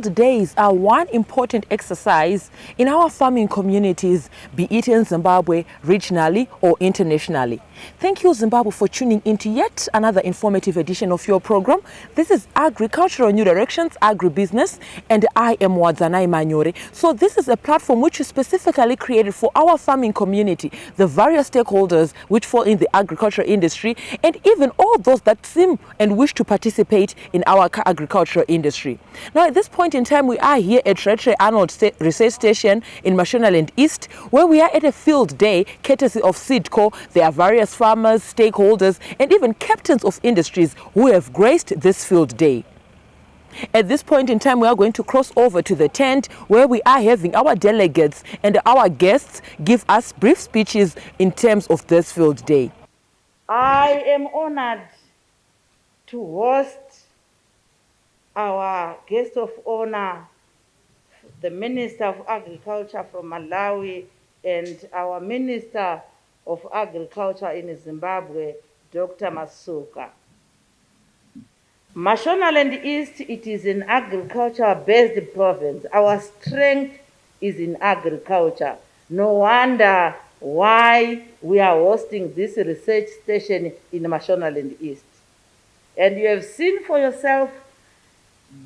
field days are one important exercise in our farming communities, be it in Zimbabwe, regionally or internationally. Thank you, Zimbabwe, for tuning into yet another informative edition of your program. This is Agricultural New Directions, Agribusiness, and I am Wadzanai Manyore. So this is a platform which is specifically created for our farming community, the various stakeholders which fall in the agricultural industry, and even all those that seem and wish to participate in our agricultural industry. Now, at this point in time, we are here at Rattray Arnold Research Station in Mashonaland East, where we are at a field day courtesy of SEEDCO. There are various farmers, stakeholders, and even captains of industries who have graced this field day. At this point in time, we are going to cross over to the tent where we are having our delegates and our guests give us brief speeches in terms of this field day. I am honored to host our guest of honor, the Minister of Agriculture from Malawi and our Minister of Agriculture in Zimbabwe, Dr. Masuka. Mashonaland East, it is an agriculture-based province. Our strength is in agriculture. No wonder why we are hosting this research station in Mashonaland East. And you have seen for yourself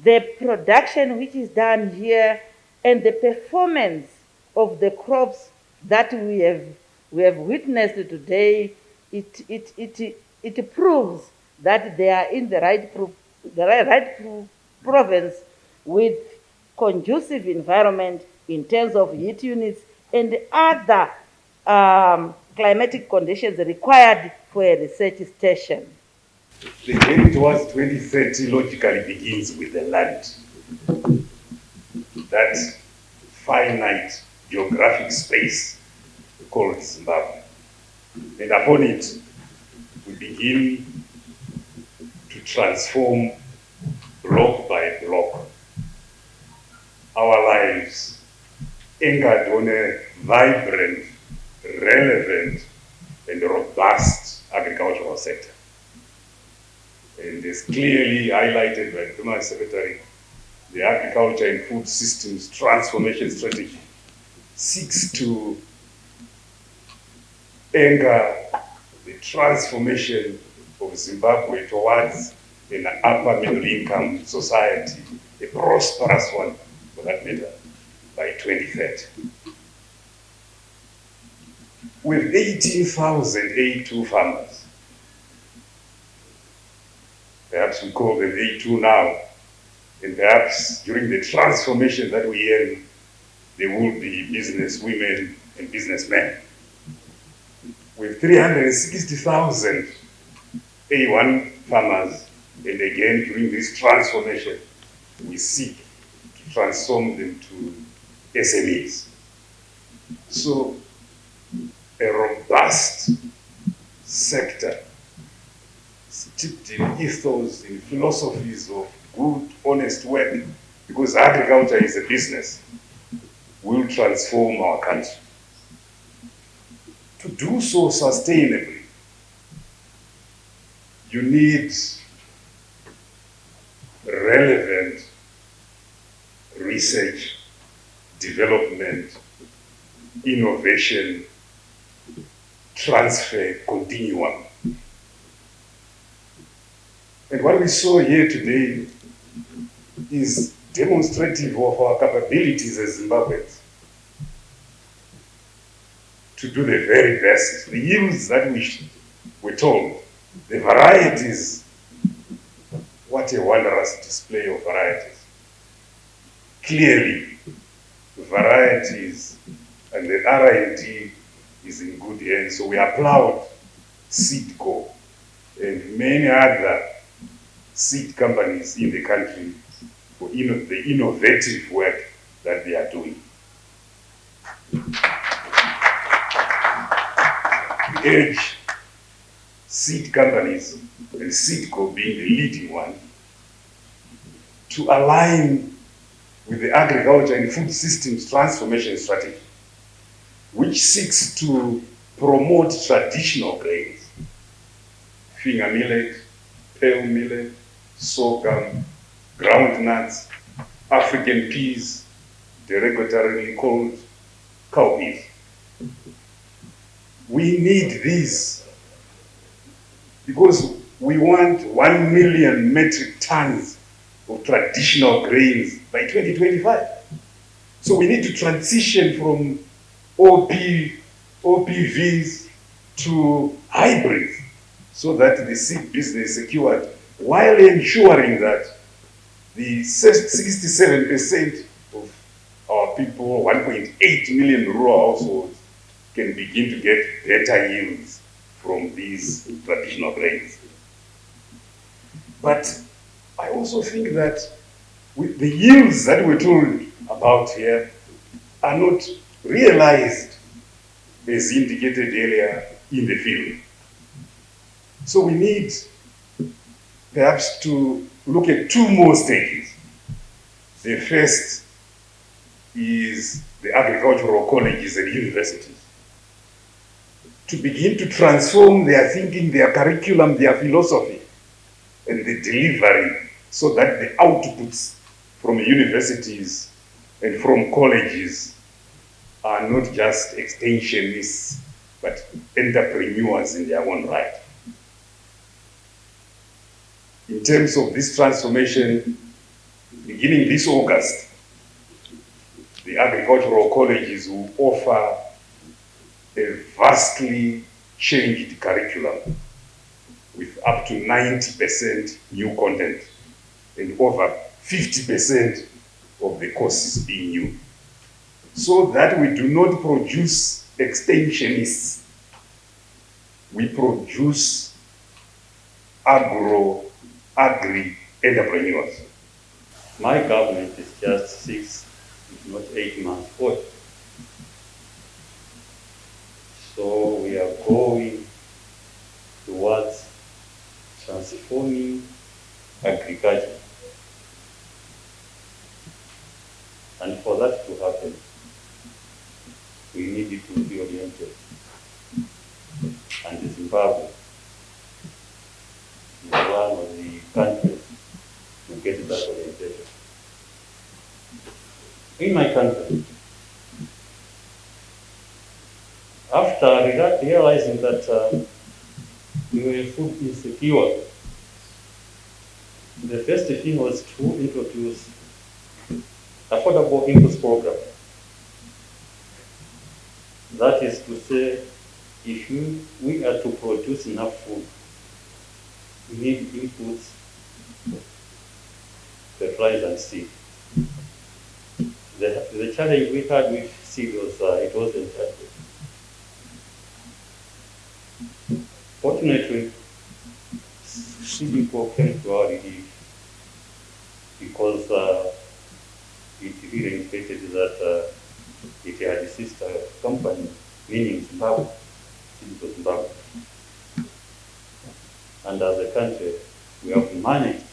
the production which is done here and the performance of the crops that we have witnessed today. It proves that they are in the right province with conducive environment in terms of heat units and other climatic conditions required for a research station. The journey towards 2030 logically begins with the land. That finite geographic space called Zimbabwe. And upon it, we begin to transform block by block our lives anchored on a vibrant, relevant, and robust agricultural sector. And as clearly highlighted by the Diplomas Secretary, the Agriculture and Food Systems Transformation Strategy seeks to anchor the transformation of Zimbabwe towards an upper middle income society, a prosperous one for that matter, by 2030. With 18,000 A2 farmers, perhaps we call them A2 now, and perhaps during the transformation that we aim, there will be business women and businessmen. With 360,000 A1 farmers, and again during this transformation, we seek to transform them to SMEs. So, a robust sector steeped in ethos, in philosophies of good, honest work, because agriculture is a business, will transform our country. To do so sustainably, you need relevant research, development, innovation, transfer continuum. And what we saw here today is demonstrative of our capabilities as Zimbabweans to do the very best. The yields that we were told, the varieties, what a wondrous display of varieties. Clearly, the varieties and the R&D is in good hands. So we applaud SEEDCO and many other seed companies in the country for the innovative work that they are doing. We urge seed companies, and SEEDCO being the leading one, to align with the Agriculture and Food Systems Transformation Strategy, which seeks to promote traditional grains, finger millet, pale millet, sorghum, groundnuts, African peas, derogatorily called cowpeas. We need these because we want 1 million metric tons of traditional grains by 2025. So we need to transition from OPVs to hybrids so that the seed business is secured while ensuring that the 67% of our people, 1.8 million rural households, can begin to get better yields from these traditional grains. But I also think that with the yields that we're told about here are not realized, as indicated earlier, in the field. So we need perhaps to look at two more stages. The first is the agricultural colleges and universities, to begin to transform their thinking, their curriculum, their philosophy, and the delivery, so that the outputs from universities and from colleges are not just extensionists, but entrepreneurs in their own right. In terms of this transformation, beginning this August, the agricultural colleges will offer a vastly changed curriculum with up to 90% new content and over 50% of the courses being new, so that we do not produce extensionists, we produce agri entrepreneurs. My government is just 6, if not 8 months old. So we are going towards transforming agriculture. And for that to happen, we need it to be oriented. And Zimbabwe is one of the countries to get that orientation. In my country, after realizing that we were food insecure, the first thing was to introduce affordable inputs program. That is to say, if we are to produce enough food, we need inputs, fertilizer and seed. The challenge we had with seed was it wasn't adequate. Fortunately, SEEDCO came to our relief because it really indicated that it had a sister company, meaning Zimbabwe, SEEDCO Zimbabwe. And as a country, we have managed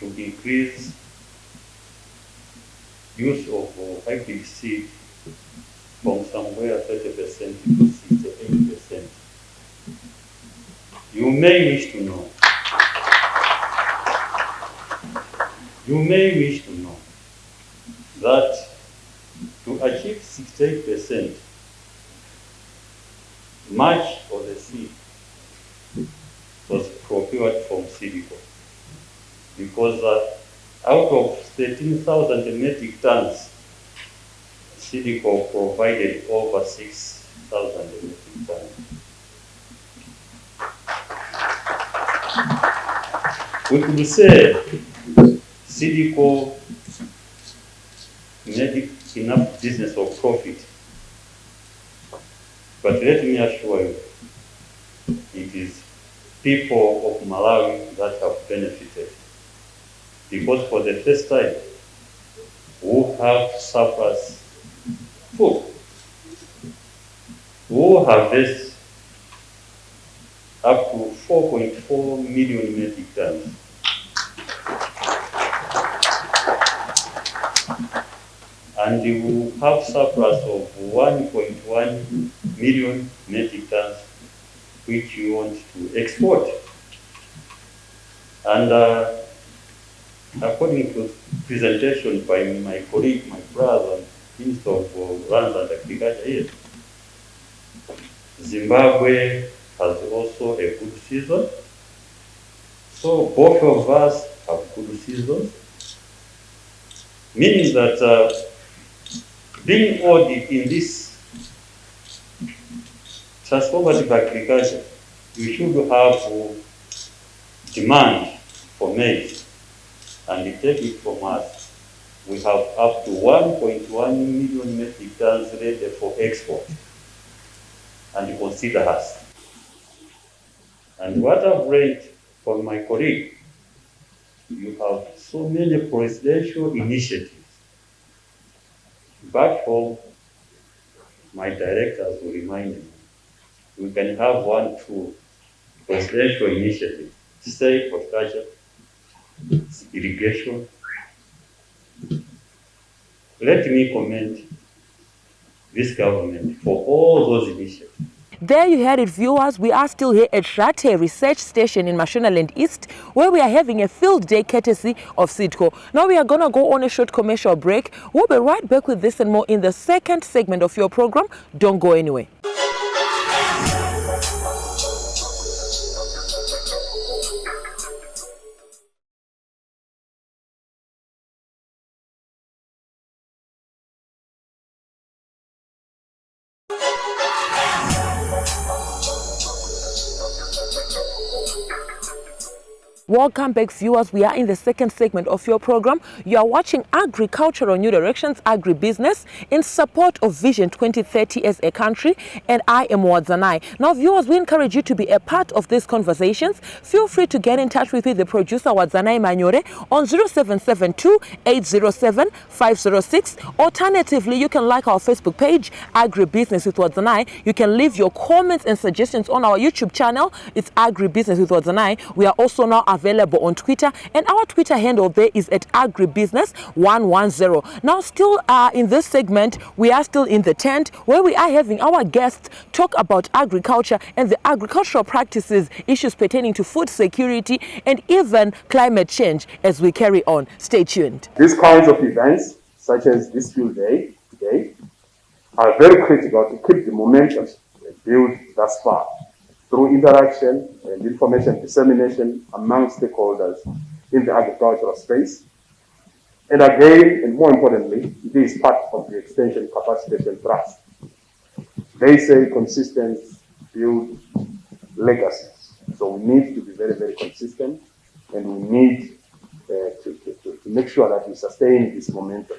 to increase use of hybrid seed from somewhere 30% to 68%. You may wish to know that to achieve 68%, much of the seed was procured from SEEDCO, because out of 13,000 metric tons, SEEDCO provided over 6,000 metric tons. We could say SEEDCO made enough business or profit, but let me assure you, it is people of Malawi that have benefited, because for the first time, we have surplus food, we harvest up to 4.4 million metric tons. And we will have surplus of 1.1 million metric tons, which we want to export. And according to presentation by my colleague, my brother, Minister of Lands and Agriculture here, Zimbabwe has also a good season. So both of us have good seasons, meaning that being old in this transformative agriculture, we should have demand for maize, and take it from us. We have up to 1.1 million metric tons ready for export, and consider us. And what I've read from my colleague, you have so many presidential initiatives. Back home, my directors will remind me, we can have 1, 2 presidential initiatives, say horticulture, irrigation. Let me commend this government for all those initiatives. There you heard it, viewers. We are still here at Rattray Research Station in Mashonaland East, where we are having a field day courtesy of SEEDCO. Now we are going to go on a short commercial break. We'll be right back with this and more in the second segment of your program. Don't go anywhere. Welcome back, viewers. We are in the second segment of your program. You are watching Agricultural New Directions, Agribusiness, in support of Vision 2030 as a country, and I am Wadzanai. Now, viewers, we encourage you to be a part of these conversations. Feel free to get in touch with me, the producer Wadzanai Manyore, on 0772 807 506. Alternatively, you can like our Facebook page, Agribusiness with Wadzanai. You can leave your comments and suggestions on our YouTube channel. It's Agribusiness with Wadzanai. We are also now available on Twitter, and our Twitter handle there is at Agribusiness 110. Now, still in this segment, we are still in the tent where we are having our guests talk about agriculture and the agricultural practices, issues pertaining to food security, and even climate change as we carry on. Stay tuned. These kinds of events, such as this field day today, are very critical to keep the momentum built thus far, through interaction and information dissemination among stakeholders in the agricultural space. And again, and more importantly, it is part of the Extension Capacitation Trust. They say consistency builds legacies. So we need to be very, very consistent, and we need to make sure that we sustain this momentum.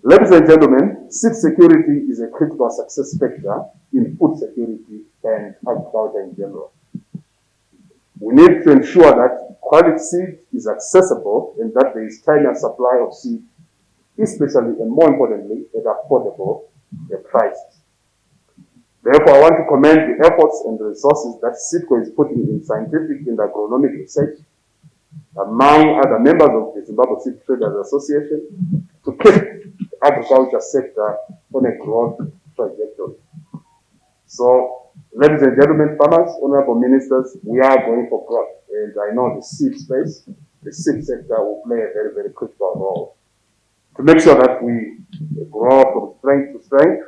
Ladies and gentlemen, seed security is a critical success factor in food security and agriculture in general. We need to ensure that quality seed is accessible and that there is timely supply of seed, especially and more importantly, at affordable prices. Therefore, I want to commend the efforts and the resources that SEEDCO is putting in scientific and agronomic research, among other members of the Zimbabwe Seed Traders Association, to keep the agriculture sector on a growth trajectory. So, ladies and gentlemen, farmers, honorable ministers, we are going for growth. And I know the seed space, the seed sector will play a very, very critical role to make sure that we grow from strength to strength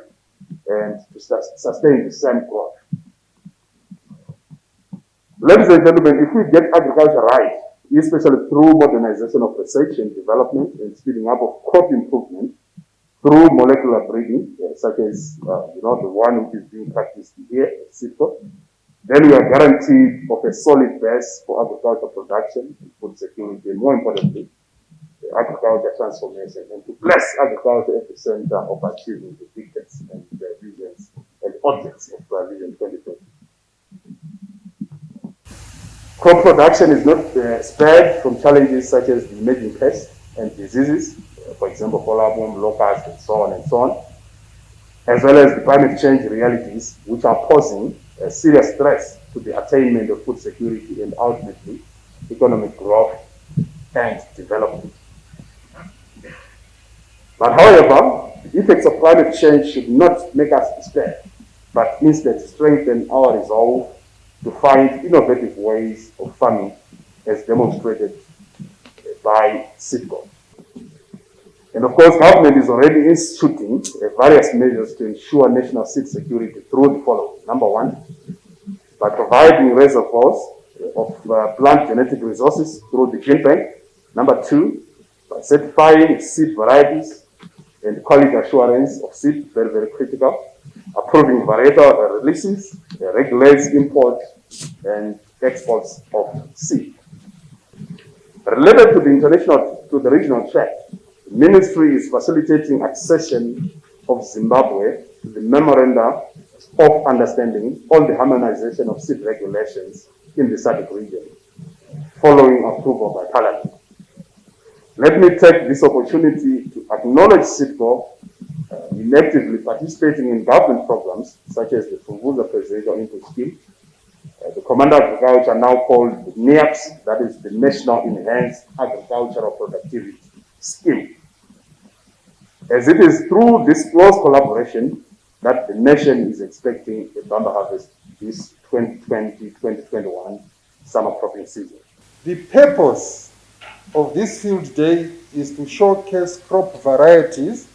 and to sustain the same growth. Ladies and gentlemen, if we get agriculture right, especially through modernization of research and development and speeding up of crop improvement, through molecular breeding, such as the one which is being practiced here at SEEDCO, then we are guaranteed of a solid base for agricultural production, food security, and more importantly, agriculture transformation, and to place agriculture at the center of achieving the visions and the visions and objects of Vision 2030. Crop production is not spared from challenges such as the emerging pests and diseases, for example, collarbone, locusts, and so on, as well as the climate change realities, which are posing a serious stress to the attainment of food security and ultimately economic growth and development. But however, the effects of climate change should not make us despair, but instead strengthen our resolve to find innovative ways of farming, as demonstrated by SEEDCO. And of course, government is already instituting various measures to ensure national seed security through the following. Number one, by providing reservoirs of plant genetic resources through the gene bank. Number two, by certifying seed varieties and quality assurance of seed, very, very critical. Approving varietal releases, regulates import and exports of seed. Related to the regional track, the ministry is facilitating accession of Zimbabwe to the Memoranda of Understanding on the harmonization of seed regulations in the SADC region, following approval by Parliament. Let me take this opportunity to acknowledge SEEDCO in actively participating in government programs such as the Funguza Presidential Input Scheme, the Command Agriculture, now called the NEAPS, that is the National Enhanced Agricultural Productivity Scheme. As it is through this close collaboration that the nation is expecting a bumper harvest this 2020-2021 summer cropping season. The purpose of this field day is to showcase crop varieties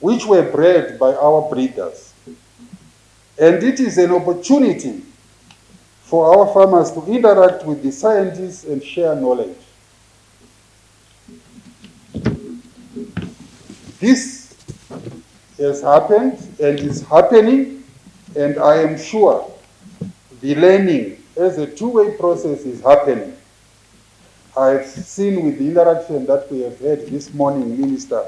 which were bred by our breeders. And it is an opportunity for our farmers to interact with the scientists and share knowledge. This has happened and is happening, and I am sure the learning as a two-way process is happening. I've seen with the interaction that we have had this morning, Minister,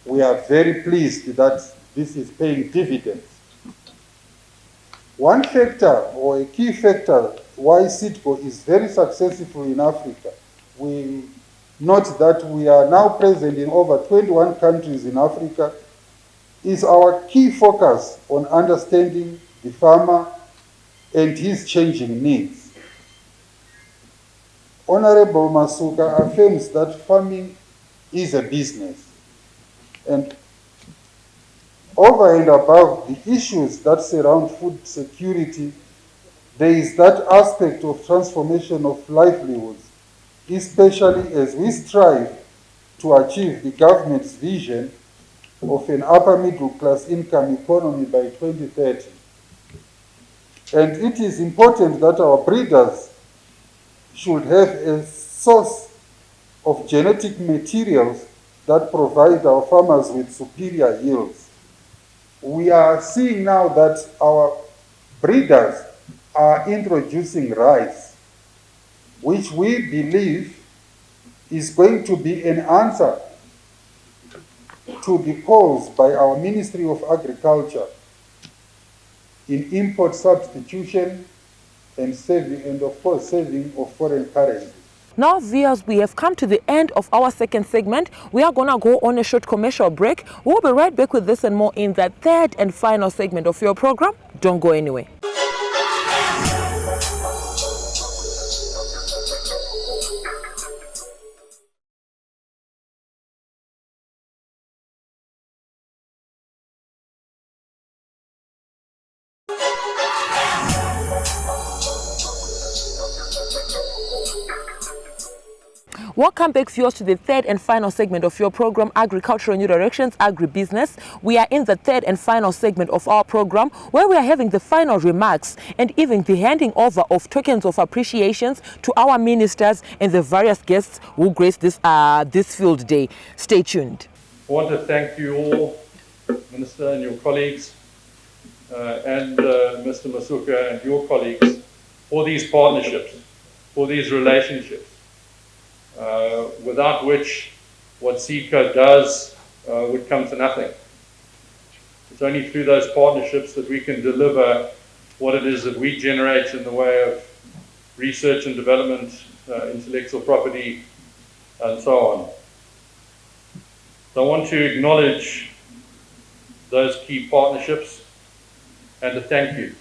we are very pleased that this is paying dividends. One factor or a key factor why SEEDCO is very successful in Africa, we note that we are now present in over 21 countries in Africa, is our key focus on understanding the farmer and his changing needs. Honorable Masuka affirms that farming is a business. And over and above the issues that surround food security, there is that aspect of transformation of livelihoods, especially as we strive to achieve the government's vision of an upper middle class income economy by 2030. And it is important that our breeders should have a source of genetic materials that provide our farmers with superior yields. We are seeing now that our breeders are introducing rice, which we believe is going to be an answer to the calls by our Ministry of Agriculture in import substitution and saving, and of course saving of foreign currency. Now, viewers, we have come to the end of our second segment. We are going to go on a short commercial break. We'll be right back with this and more in the third and final segment of your program. Don't go anywhere. Welcome back, viewers, to the third and final segment of your program, Agricultural New Directions, Agribusiness. We are in the third and final segment of our program, where we are having the final remarks and even the handing over of tokens of appreciations to our ministers and the various guests who graced this field day. Stay tuned. I want to thank you all, Minister and your colleagues, and Mr. Masuka and your colleagues, for these partnerships, for these relationships. Without which what SEEDCO does would come to nothing. It's only through those partnerships that we can deliver what it is that we generate in the way of research and development, intellectual property, and so on. So I want to acknowledge those key partnerships and to thank you.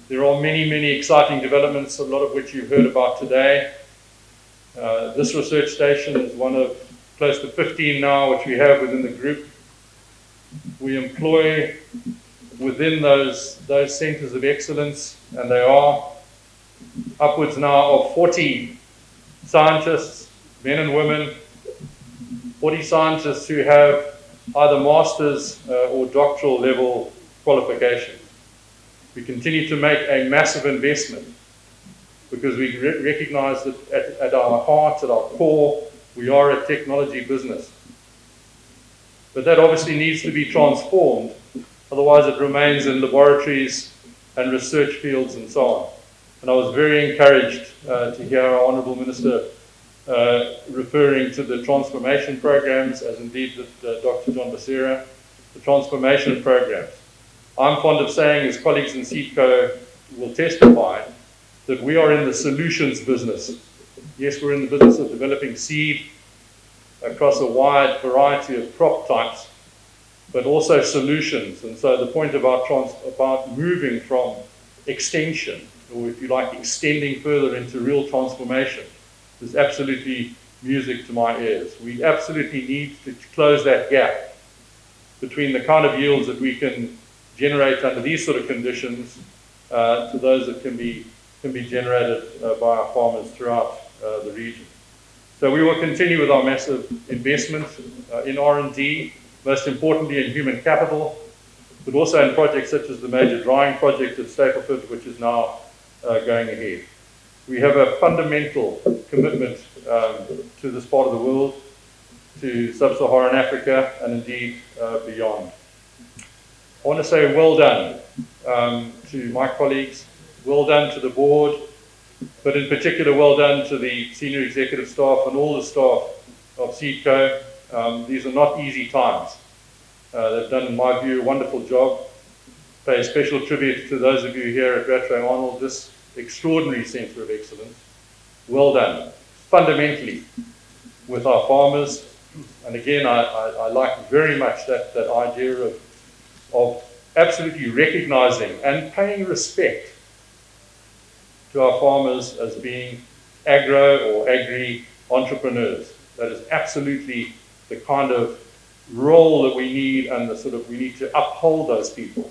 There are many, many exciting developments, a lot of which you've heard about today. This research station is one of close to 15 now, which we have within the group. We employ within those centers of excellence, and they are upwards now of 40 scientists, men and women, 40 scientists who have either master's or doctoral level qualifications. We continue to make a massive investment because we recognize that at our heart, at our core, we are a technology business. But that obviously needs to be transformed, otherwise it remains in laboratories and research fields and so on. And I was very encouraged to hear our Honourable Minister referring to the transformation programs, as indeed did Dr. John Basera, the transformation programs. I'm fond of saying, as colleagues in SEEDCO will testify, that we are in the solutions business. Yes, we're in the business of developing seed across a wide variety of crop types, but also solutions. And so the point about moving from extension, or if you like, extending further into real transformation, is absolutely music to my ears. We absolutely need to close that gap between the kind of yields that we can generate under these sort of conditions to those that can be generated by our farmers throughout the region. So we will continue with our massive investment in R&D, most importantly in human capital, but also in projects such as the major drying project at Statecraft, which is now going ahead. We have a fundamental commitment to this part of the world, to sub-Saharan Africa, and indeed beyond. I want to say well done to my colleagues, well done to the board, but in particular well done to the senior executive staff and all the staff of SEEDCO. These are not easy times. They've done, in my view, a wonderful job. Pay a special tribute to those of you here at Rattray Arnold, this extraordinary centre of excellence. Well done, fundamentally, with our farmers. And again, I like very much that idea of absolutely recognising and paying respect to our farmers as being agro or agri entrepreneurs. That is absolutely the kind of role that we need, and we need to uphold those people.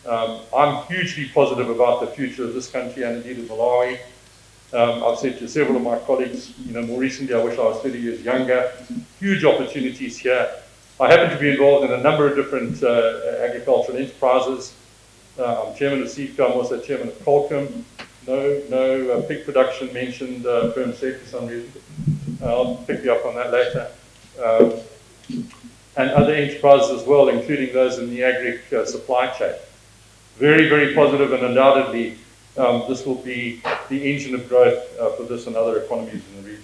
I'm hugely positive about the future of this country and indeed of Malawi. I've said to several of my colleagues, more recently, I wish I was 30 years younger. Huge opportunities here. I happen to be involved in a number of different agricultural enterprises. I'm chairman of SEEDCO. I'm also chairman of Colcom. No pig production mentioned per se for some reason. I'll pick you up on that later. And other enterprises as well, including those in the agri supply chain. Very, very positive, and undoubtedly this will be the engine of growth for this and other economies in the region.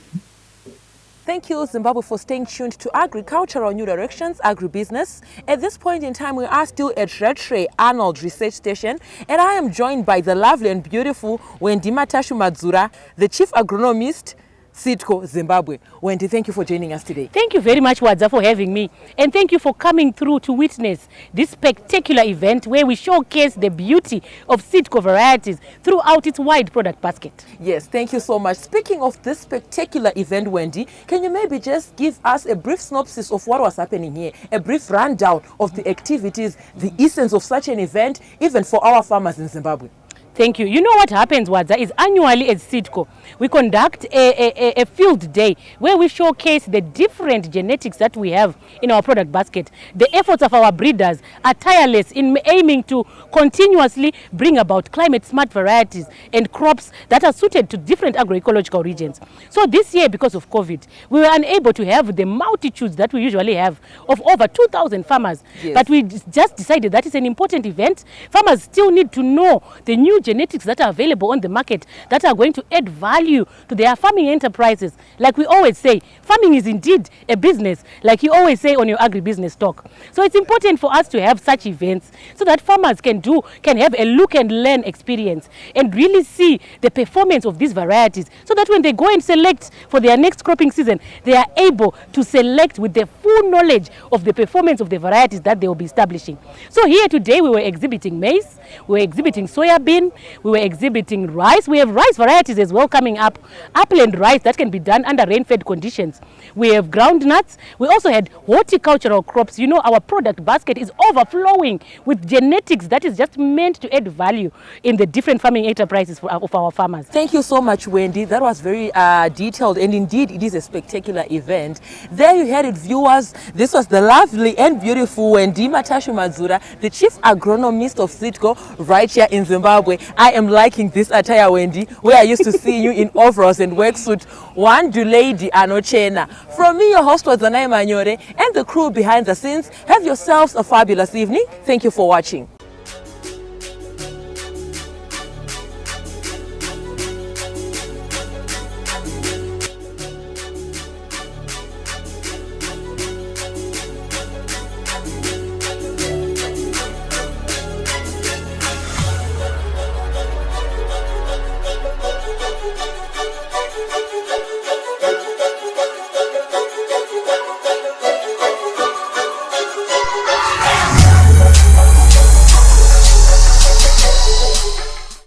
Thank you, Zimbabwe, for staying tuned to Agricultural New Directions, Agribusiness. At this point in time, we are still at Rattray Arnold Research Station, and I am joined by the lovely and beautiful Wendy Matashu Madzura, the Chief Agronomist, SEEDCO Zimbabwe. Wendy, thank you for joining us today. Thank you very much, Wadza, for having me. And thank you for coming through to witness this spectacular event where we showcase the beauty of SEEDCO varieties throughout its wide product basket. Yes, thank you so much. Speaking of this spectacular event, Wendy, can you maybe just give us a brief synopsis of what was happening here, a brief rundown of the activities, the essence of such an event, even for our farmers in Zimbabwe? Thank you. You know what happens, Wadza, is annually at SEEDCO, we conduct a field day where we showcase the different genetics that we have in our product basket. The efforts of our breeders are tireless in aiming to continuously bring about climate-smart varieties and crops that are suited to different agroecological regions. So this year, because of COVID, we were unable to have the multitudes that we usually have of over 2,000 farmers. Yes. But we just decided that is an important event. Farmers still need to know the new genetics that are available on the market that are going to add value to their farming enterprises. Like we always say, farming is indeed a business, like you always say on your agribusiness talk. So it's important for us to have such events so that farmers can have a look and learn experience and really see the performance of these varieties, so that when they go and select for their next cropping season, they are able to select with the full knowledge of the performance of the varieties that they will be establishing. So here today we were exhibiting maize, we were exhibiting soya bean, We were exhibiting rice. We have rice varieties as well coming up. Upland rice that can be done under rain-fed conditions. We have groundnuts. We also had horticultural crops. You know, our product basket is overflowing with genetics that is just meant to add value in the different farming enterprises of our farmers. Thank you so much, Wendy. That was very detailed, and indeed it is a spectacular event. There you had it, viewers. This was the lovely and beautiful Wendy Matashu Mazura, the chief agronomist of SEEDCO right here in Zimbabwe. I am liking this attire, Wendy, where I used to see you in overalls and worksuit. One do lady anochena. From me, your host Wadzanai Manyore, and the crew behind the scenes, have yourselves a fabulous evening. Thank you for watching.